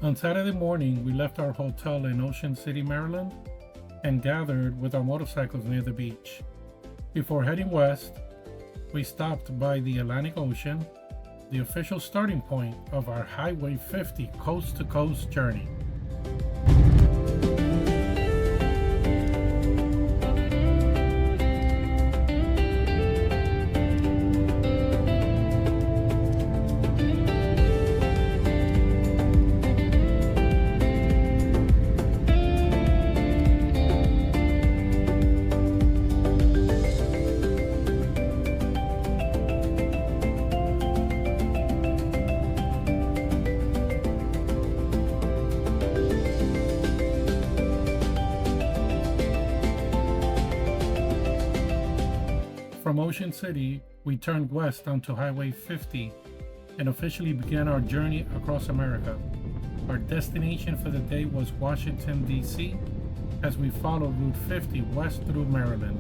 On Saturday morning, we left our hotel in Ocean City, Maryland, and gathered with our motorcycles near the beach. Before heading west, we stopped by the Atlantic Ocean, the official starting point of our Highway 50 coast-to-coast journey. From Ocean City, we turned west onto Highway 50 and officially began our journey across America. Our destination for the day was Washington, D.C., as we followed Route 50 west through Maryland.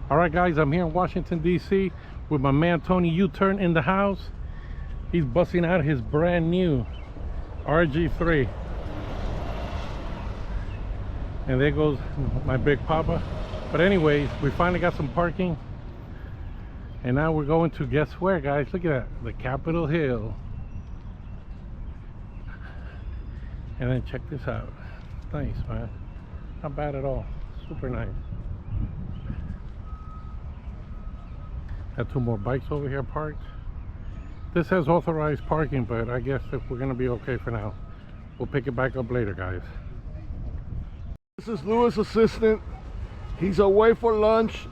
Alright guys, I'm here in Washington, D.C. with my man Tony U-Turn in the house. He's busting out his brand new RG3. And there goes my big papa. But anyways, we finally got some parking. And now we're going to, guess where guys? Look at that, the Capitol Hill. And then check this out. Nice, man. Not bad at all. Super nice. Got two more bikes over here parked. This has authorized parking, but I guess if we're gonna be okay for now. We'll pick it back up later, guys. This is Louis' assistant. He's away for lunch.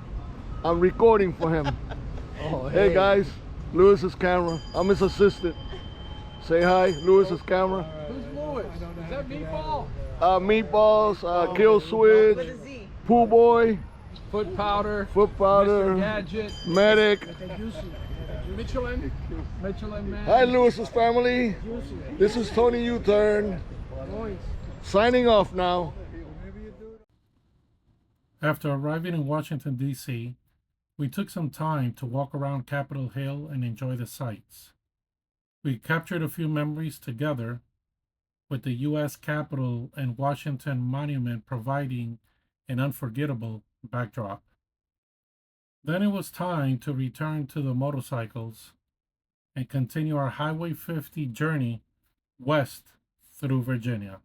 I'm recording for him. Oh, hey guys, Louis' camera. I'm his assistant. Say hi, Louis' camera. Who's Louis? Is that Meatball? Meatballs, Kill Switch, Pool Boy, Foot Powder, Mr. Gadget, Medic. Michelin Man. Hi, Louis' family. This is Tony U-Turn. Signing off now. After arriving in Washington, D.C., we took some time to walk around Capitol Hill and enjoy the sights. We captured a few memories together, with the U.S. Capitol and Washington Monument providing an unforgettable backdrop. Then it was time to return to the motorcycles and continue our Highway 50 journey west through Virginia.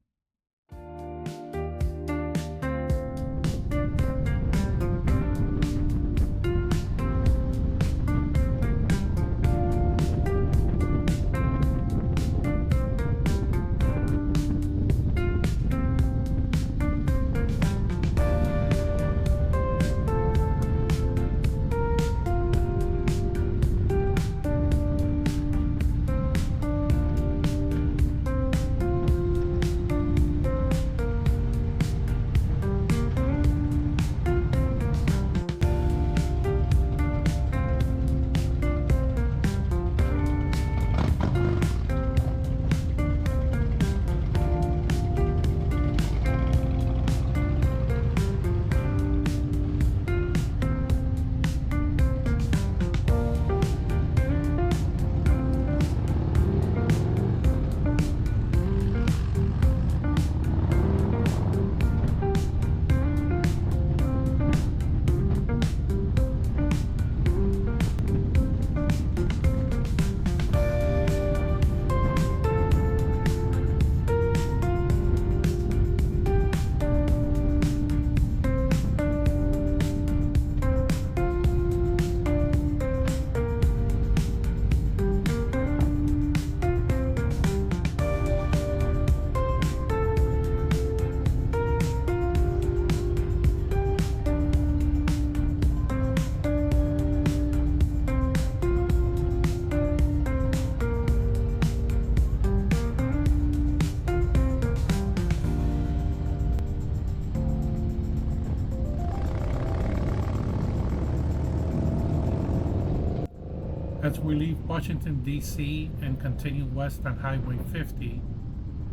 As we leave Washington, D.C. and continue west on Highway 50,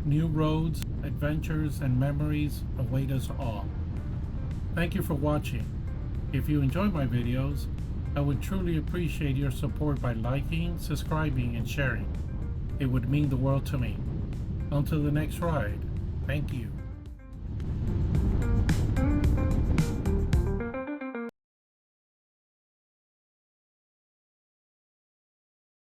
new roads, adventures, and memories await us all. Thank you for watching. If you enjoy my videos, I would truly appreciate your support by liking, subscribing, and sharing. It would mean the world to me. Until the next ride, thank you.